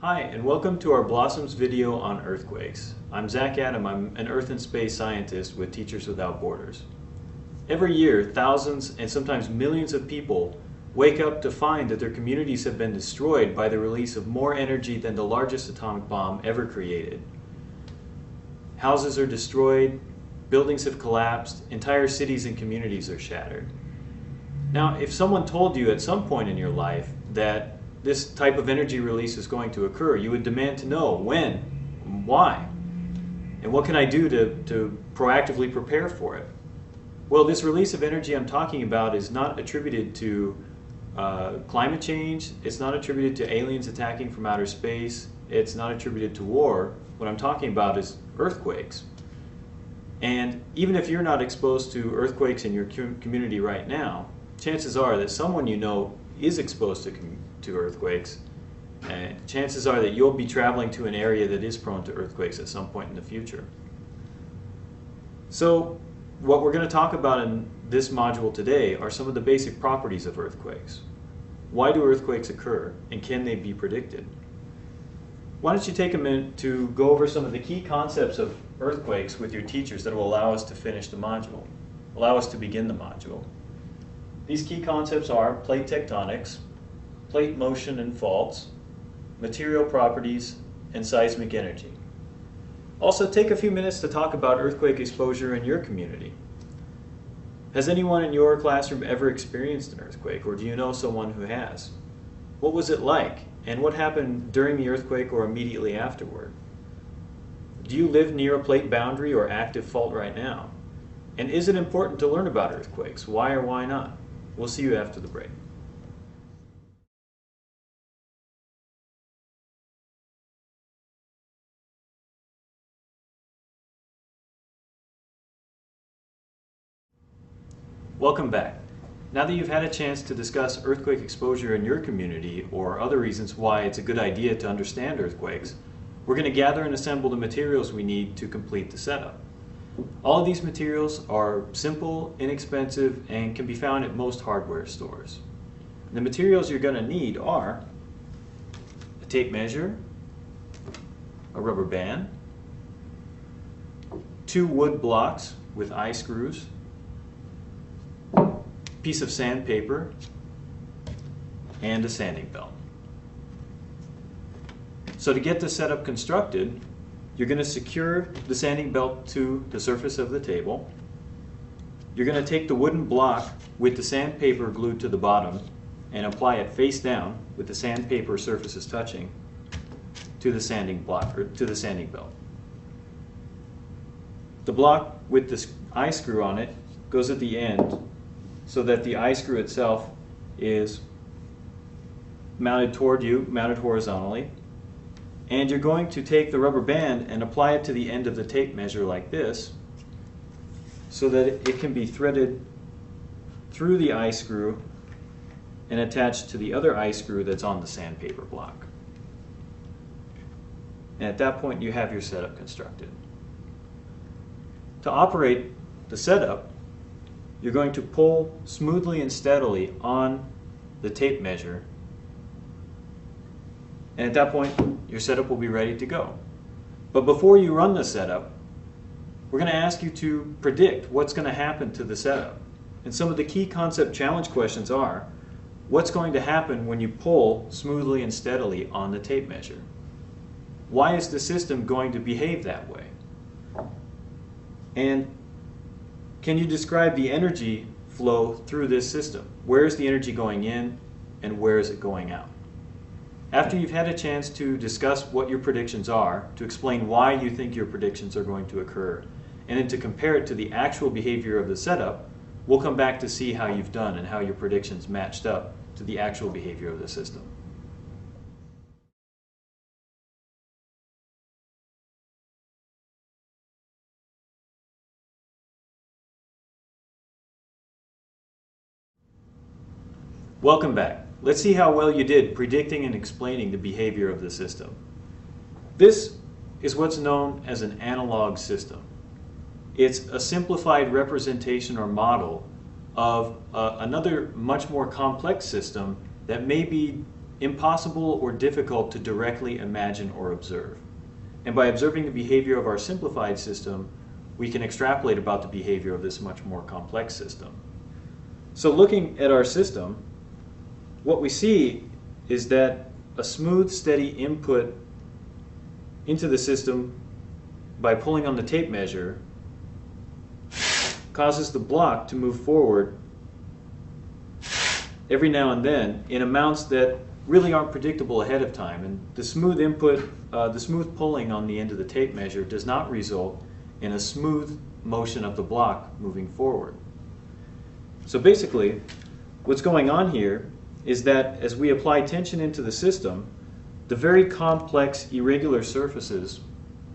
Hi, and welcome to our Blossoms video on earthquakes. I'm Zach Adam. I'm an Earth and Space scientist with Teachers Without Borders. Every year, thousands and sometimes millions of people wake up to find that their communities have been destroyed by the release of more energy than the largest atomic bomb ever created. Houses are destroyed, buildings have collapsed, entire cities and communities are shattered. Now, if someone told you at some point in your life that this type of energy release is going to occur, you would demand to know when, why, and what can I do to proactively prepare for it? Well, this release of energy I'm talking about is not attributed to climate change, it's not attributed to aliens attacking from outer space, it's not attributed to war. What I'm talking about is earthquakes. And even if you're not exposed to earthquakes in your community right now, chances are that someone you know is exposed to earthquakes, and chances are that you'll be traveling to an area that is prone to earthquakes at some point in the future. So what we're going to talk about in this module today are some of the basic properties of earthquakes. Why do earthquakes occur, and can they be predicted? Why don't you take a minute to go over some of the key concepts of earthquakes with your teachers that will allow us to finish the module, allow us to begin the module. These key concepts are plate tectonics, plate motion and faults, material properties, and seismic energy. Also, take a few minutes to talk about earthquake exposure in your community. Has anyone in your classroom ever experienced an earthquake, or do you know someone who has? What was it like, and what happened during the earthquake or immediately afterward? Do you live near a plate boundary or active fault right now? And is it important to learn about earthquakes? Why or why not? We'll see you after the break. Welcome back. Now that you've had a chance to discuss earthquake exposure in your community or other reasons why it's a good idea to understand earthquakes, we're going to gather and assemble the materials we need to complete the setup. All of these materials are simple, inexpensive, and can be found at most hardware stores. The materials you're going to need are a tape measure, a rubber band, 2 wood blocks with eye screws, piece of sandpaper, and a sanding belt. So to get the setup constructed, you're going to secure the sanding belt to the surface of the table. You're going to take the wooden block with the sandpaper glued to the bottom and apply it face down with the sandpaper surfaces touching to the sanding block, or to the sanding belt. The block with the eye screw on it goes at the end so that the eye screw itself is mounted toward you, mounted horizontally. And you're going to take the rubber band and apply it to the end of the tape measure like this so that it can be threaded through the eye screw and attached to the other eye screw that's on the sandpaper block. And at that point you have your setup constructed. To operate the setup, you're going to pull smoothly and steadily on the tape measure, and at that point your setup will be ready to go. But before you run the setup, we're going to ask you to predict what's going to happen to the setup. And some of the key concept challenge questions are, what's going to happen when you pull smoothly and steadily on the tape measure? Why is the system going to behave that way? And can you describe the energy flow through this system? Where is the energy going in and where is it going out? After you've had a chance to discuss what your predictions are, to explain why you think your predictions are going to occur, and then to compare it to the actual behavior of the setup, we'll come back to see how you've done and how your predictions matched up to the actual behavior of the system. Welcome back. Let's see how well you did predicting and explaining the behavior of the system. This is what's known as an analog system. It's a simplified representation or model of another much more complex system that may be impossible or difficult to directly imagine or observe. And by observing the behavior of our simplified system, we can extrapolate about the behavior of this much more complex system. So looking at our system, what we see is that a smooth, steady input into the system by pulling on the tape measure causes the block to move forward every now and then in amounts that really aren't predictable ahead of time. And the smooth input, the smooth pulling on the end of the tape measure does not result in a smooth motion of the block moving forward. So basically, what's going on here is that as we apply tension into the system, the very complex irregular surfaces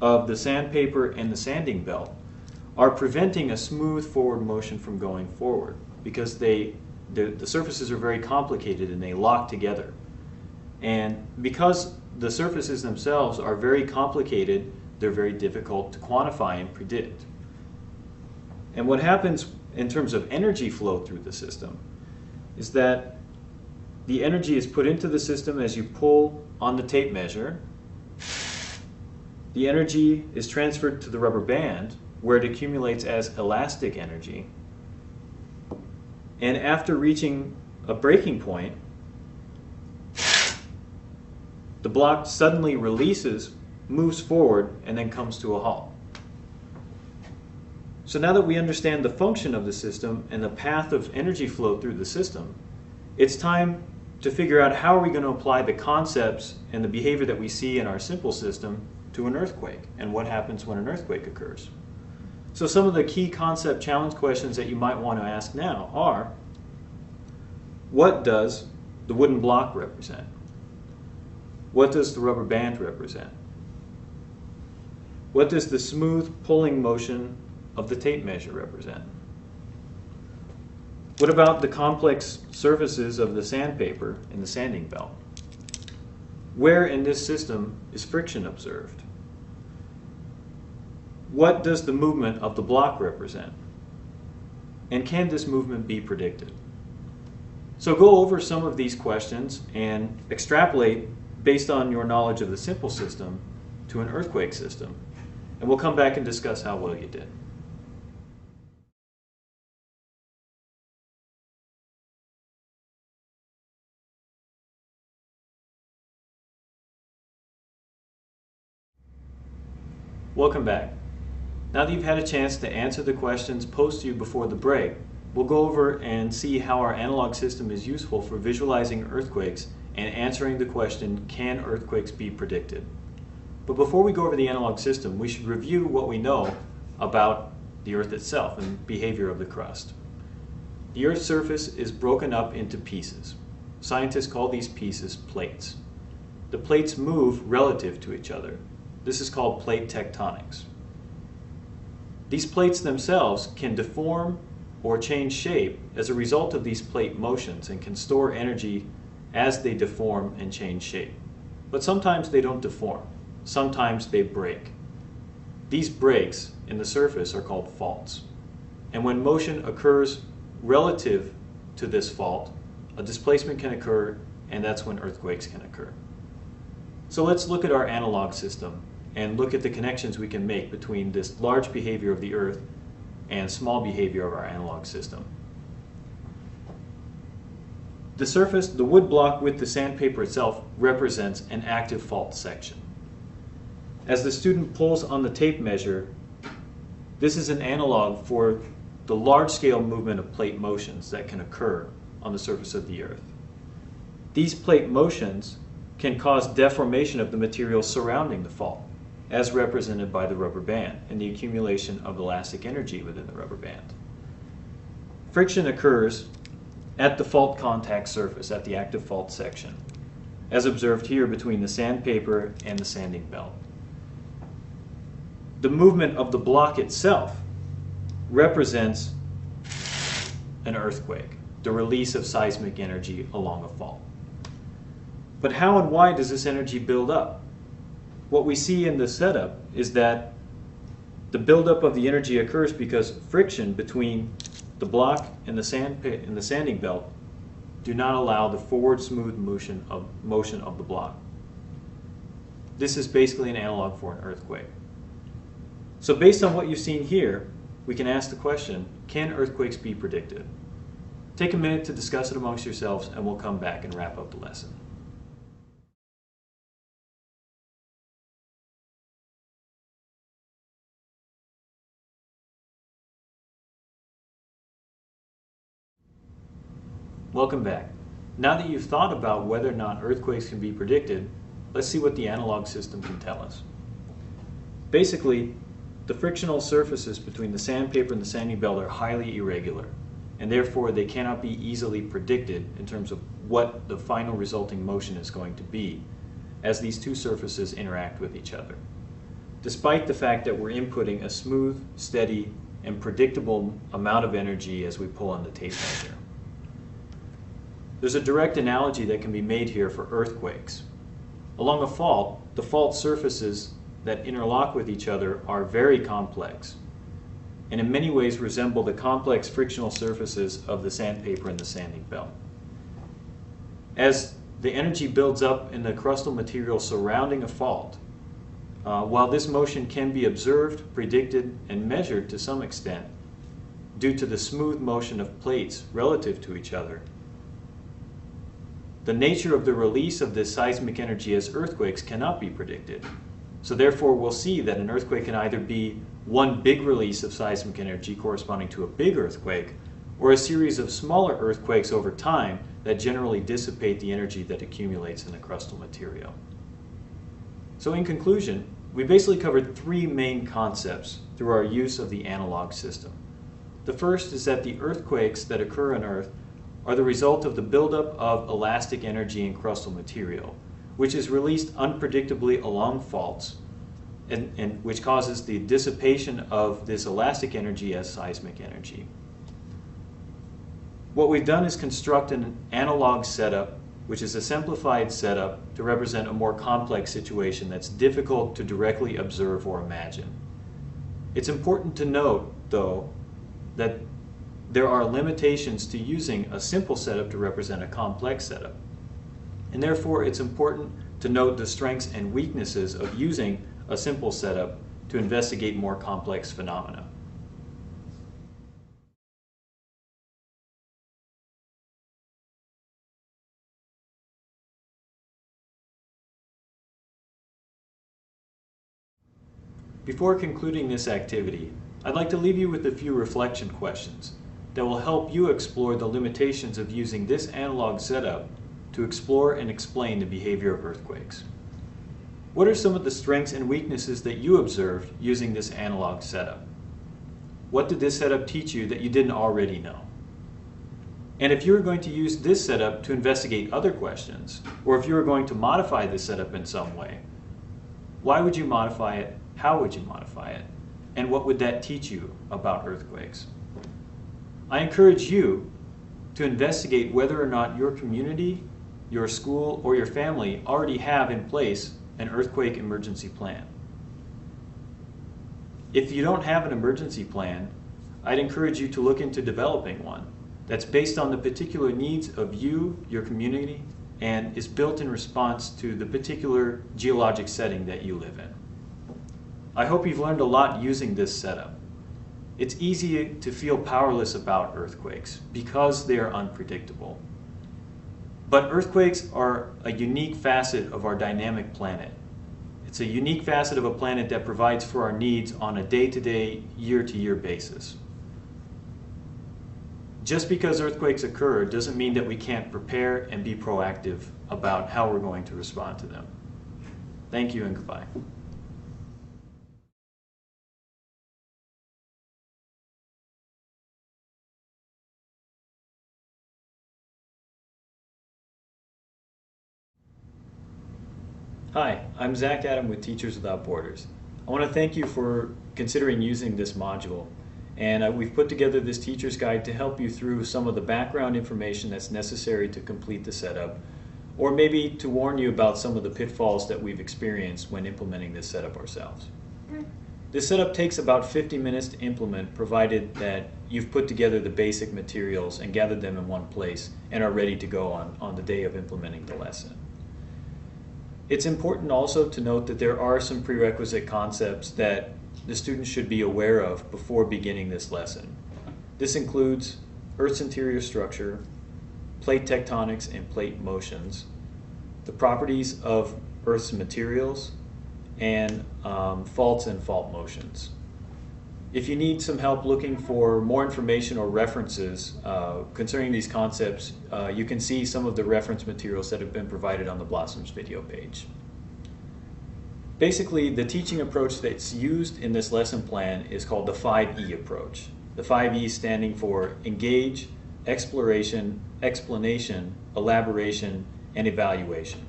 of the sandpaper and the sanding belt are preventing a smooth forward motion from going forward because the surfaces are very complicated and they lock together. And because the surfaces themselves are very complicated, they're very difficult to quantify and predict. And what happens in terms of energy flow through the system is that the energy is put into the system as you pull on the tape measure. The energy is transferred to the rubber band where it accumulates as elastic energy. And after reaching a breaking point, the block suddenly releases, moves forward, and then comes to a halt. So now that we understand the function of the system and the path of energy flow through the system, it's time to figure out how are we going to apply the concepts and the behavior that we see in our simple system to an earthquake and what happens when an earthquake occurs. So some of the key concept challenge questions that you might want to ask now are, what does the wooden block represent? What does the rubber band represent? What does the smooth pulling motion of the tape measure represent? What about the complex surfaces of the sandpaper and the sanding belt? Where in this system is friction observed? What does the movement of the block represent? And can this movement be predicted? So go over some of these questions and extrapolate based on your knowledge of the simple system to an earthquake system. And we'll come back and discuss how well you did. Welcome back. Now that you've had a chance to answer the questions posed to you before the break, we'll go over and see how our analog system is useful for visualizing earthquakes and answering the question, can earthquakes be predicted? But before we go over the analog system, we should review what we know about the Earth itself and behavior of the crust. The Earth's surface is broken up into pieces. Scientists call these pieces plates. The plates move relative to each other. This is called plate tectonics. These plates themselves can deform or change shape as a result of these plate motions and can store energy as they deform and change shape. But sometimes they don't deform. Sometimes they break. These breaks in the surface are called faults. And when motion occurs relative to this fault, a displacement can occur, and that's when earthquakes can occur. So let's look at our analog system and look at the connections we can make between this large behavior of the Earth and small behavior of our analog system. The surface, the wood block with the sandpaper itself, represents an active fault section. As the student pulls on the tape measure, this is an analog for the large-scale movement of plate motions that can occur on the surface of the Earth. These plate motions can cause deformation of the material surrounding the fault, as represented by the rubber band and the accumulation of elastic energy within the rubber band. Friction occurs at the fault contact surface, at the active fault section, as observed here between the sandpaper and the sanding belt. The movement of the block itself represents an earthquake, the release of seismic energy along a fault. But how and why does this energy build up? What we see in the setup is that the buildup of the energy occurs because friction between the block and the sanding belt do not allow the forward smooth motion of the block. This is basically an analog for an earthquake. So based on what you've seen here, we can ask the question, can earthquakes be predicted? Take a minute to discuss it amongst yourselves, and we'll come back and wrap up the lesson. Welcome back. Now that you've thought about whether or not earthquakes can be predicted, let's see what the analog system can tell us. Basically, the frictional surfaces between the sandpaper and the sanding belt are highly irregular, and therefore they cannot be easily predicted in terms of what the final resulting motion is going to be as these two surfaces interact with each other, despite the fact that we're inputting a smooth, steady, and predictable amount of energy as we pull on the tape measure. There's a direct analogy that can be made here for earthquakes. Along a fault, the fault surfaces that interlock with each other are very complex, and in many ways resemble the complex frictional surfaces of the sandpaper and the sanding belt. As the energy builds up in the crustal material surrounding a fault, while this motion can be observed, predicted, and measured to some extent due to the smooth motion of plates relative to each other, the nature of the release of this seismic energy as earthquakes cannot be predicted. So therefore we'll see that an earthquake can either be one big release of seismic energy corresponding to a big earthquake, or a series of smaller earthquakes over time that generally dissipate the energy that accumulates in the crustal material. So in conclusion, we basically covered three main concepts through our use of the analog system. The first is that the earthquakes that occur on Earth are the result of the buildup of elastic energy in crustal material, which is released unpredictably along faults, and which causes the dissipation of this elastic energy as seismic energy. What we've done is construct an analog setup, which is a simplified setup to represent a more complex situation that's difficult to directly observe or imagine. It's important to note, though, that there are limitations to using a simple setup to represent a complex setup. And therefore, it's important to note the strengths and weaknesses of using a simple setup to investigate more complex phenomena. Before concluding this activity, I'd like to leave you with a few reflection questions that will help you explore the limitations of using this analog setup to explore and explain the behavior of earthquakes. What are some of the strengths and weaknesses that you observed using this analog setup? What did this setup teach you that you didn't already know? And if you were going to use this setup to investigate other questions, or if you were going to modify this setup in some way, why would you modify it? How would you modify it? And what would that teach you about earthquakes? I encourage you to investigate whether or not your community, your school, or your family already have in place an earthquake emergency plan. If you don't have an emergency plan, I'd encourage you to look into developing one that's based on the particular needs of you, your community, and is built in response to the particular geologic setting that you live in. I hope you've learned a lot using this setup. It's easy to feel powerless about earthquakes because they are unpredictable. But earthquakes are a unique facet of our dynamic planet. It's a unique facet of a planet that provides for our needs on a day-to-day, year-to-year basis. Just because earthquakes occur doesn't mean that we can't prepare and be proactive about how we're going to respond to them. Thank you and goodbye. Hi, I'm Zach Adam with Teachers Without Borders. I want to thank you for considering using this module. And we've put together this teacher's guide to help you through some of the background information that's necessary to complete the setup, or maybe to warn you about some of the pitfalls that we've experienced when implementing this setup ourselves. This setup takes about 50 minutes to implement, provided that you've put together the basic materials and gathered them in one place and are ready to go on the day of implementing the lesson. It's important also to note that there are some prerequisite concepts that the students should be aware of before beginning this lesson. This includes Earth's interior structure, plate tectonics and plate motions, the properties of Earth's materials, and faults and fault motions. If you need some help looking for more information or references concerning these concepts, you can see some of the reference materials that have been provided on the Blossoms video page. Basically, the teaching approach that's used in this lesson plan is called the 5E approach. The 5E standing for engage, exploration, explanation, elaboration, and evaluation.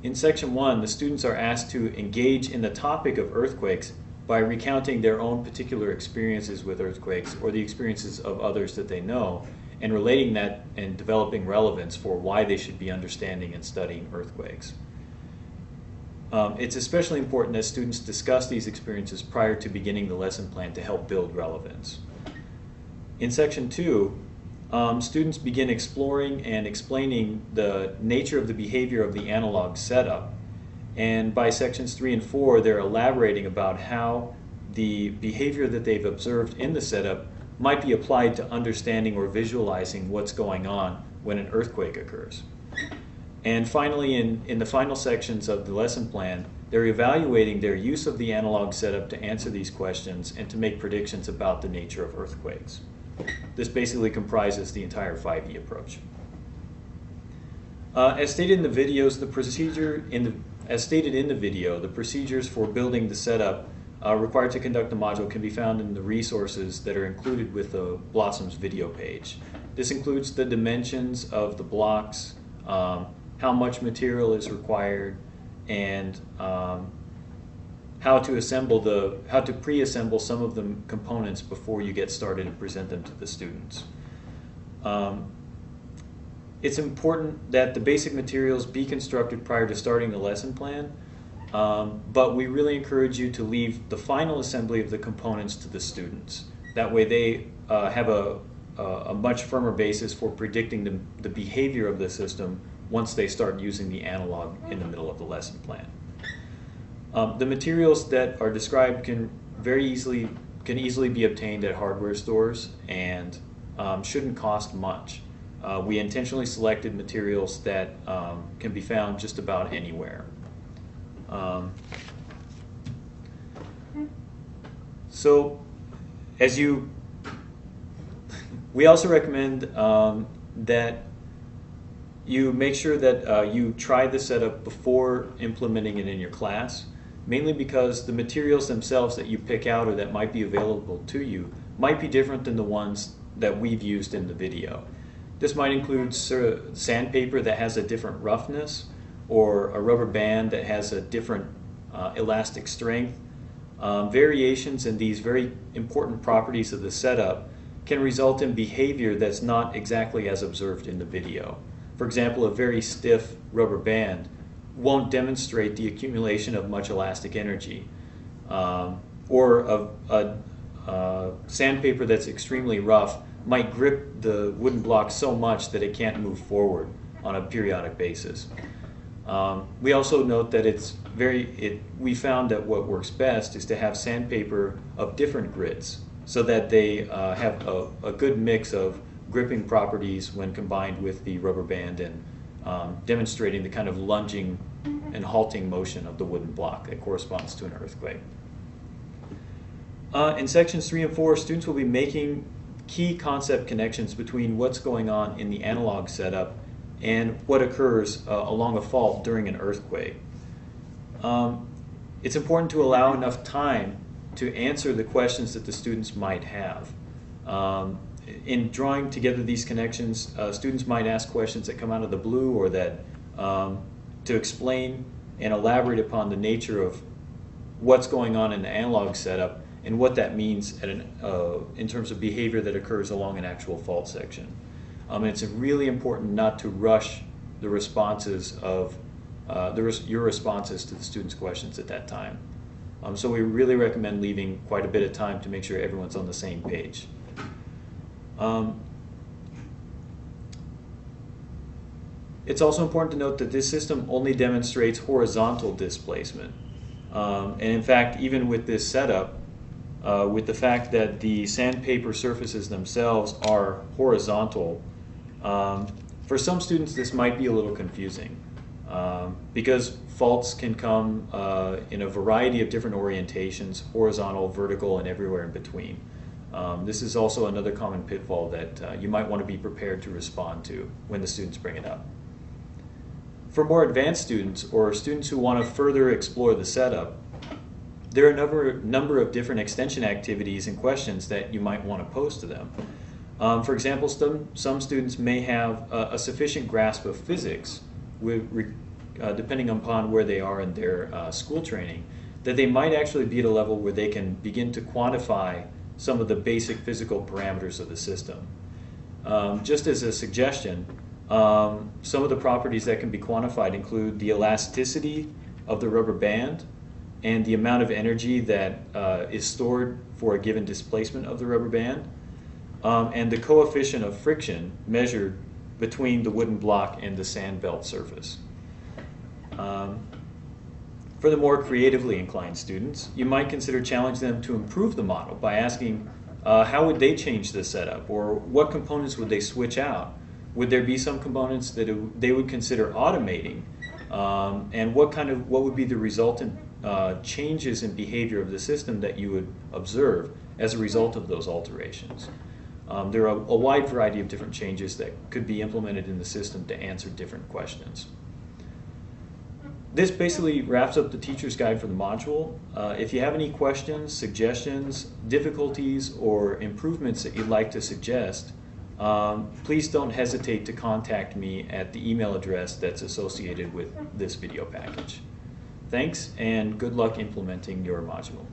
In section 1, the students are asked to engage in the topic of earthquakes by recounting their own particular experiences with earthquakes or the experiences of others that they know, and relating that and developing relevance for why they should be understanding and studying earthquakes. It's especially important that students discuss these experiences prior to beginning the lesson plan to help build relevance. In section 2, students begin exploring and explaining the nature of the behavior of the analog setup. And by sections 3 and 4, they're elaborating about how the behavior that they've observed in the setup might be applied to understanding or visualizing what's going on when an earthquake occurs. And finally, in the final sections of the lesson plan, they're evaluating their use of the analog setup to answer these questions and to make predictions about the nature of earthquakes. This basically comprises the entire 5E approach. As stated in the videos, as stated in the video, the procedures for building the setup required to conduct the module can be found in the resources that are included with the Blossoms video page. This includes the dimensions of the blocks, how much material is required, and how to pre-assemble some of the components before you get started and present them to the students. It's important that the basic materials be constructed prior to starting the lesson plan, but we really encourage you to leave the final assembly of the components to the students. That way they have a much firmer basis for predicting the behavior of the system once they start using the analog in the middle of the lesson plan. The materials that are described can easily be obtained at hardware stores and shouldn't cost much. We intentionally selected materials that can be found just about anywhere. We also recommend that you make sure that you try the setup before implementing it in your class, mainly because the materials themselves that you pick out or that might be available to you might be different than the ones that we've used in the video. This might include sandpaper that has a different roughness, or a rubber band that has a different elastic strength. Variations in these very important properties of the setup can result in behavior that's not exactly as observed in the video. For example, a very stiff rubber band won't demonstrate the accumulation of much elastic energy, or a sandpaper that's extremely rough might grip the wooden block so much that it can't move forward on a periodic basis. We also note that we found that what works best is to have sandpaper of different grits so that they have a good mix of gripping properties when combined with the rubber band and demonstrating the kind of lunging and halting motion of the wooden block that corresponds to an earthquake. In sections 3 and 4, students will be making key concept connections between what's going on in the analog setup and what occurs along a fault during an earthquake. It's important to allow enough time to answer the questions that the students might have. In drawing together these connections, students might ask questions that come out of the blue, or that to explain and elaborate upon the nature of what's going on in the analog setup and what that means in terms of behavior that occurs along an actual fault section. It's really important not to rush the responses of your responses to the students' questions at that time. So we really recommend leaving quite a bit of time to make sure everyone's on the same page. It's also important to note that this system only demonstrates horizontal displacement. And in fact, even with this setup, with the fact that the sandpaper surfaces themselves are horizontal, for some students this might be a little confusing because faults can come in a variety of different orientations, horizontal, vertical, and everywhere in between. This is also another common pitfall that you might want to be prepared to respond to when the students bring it up. For more advanced students or students who want to further explore the setup, there are a number of different extension activities and questions that you might want to pose to them. For example, some students may have a sufficient grasp of physics, depending upon where they are in their school training, that they might actually be at a level where they can begin to quantify some of the basic physical parameters of the system. Just as a suggestion, some of the properties that can be quantified include the elasticity of the rubber band and the amount of energy that is stored for a given displacement of the rubber band, and the coefficient of friction measured between the wooden block and the sand belt surface. For the more creatively inclined students, you might consider challenging them to improve the model by asking how would they change the setup, or what components would they switch out? Would there be some components that they would consider automating, and what would be the resultant changes in behavior of the system that you would observe as a result of those alterations? There are a wide variety of different changes that could be implemented in the system to answer different questions. This basically wraps up the teacher's guide for the module. If you have any questions, suggestions, difficulties, or improvements that you'd like to suggest, please don't hesitate to contact me at the email address that's associated with this video package. Thanks, and good luck implementing your module.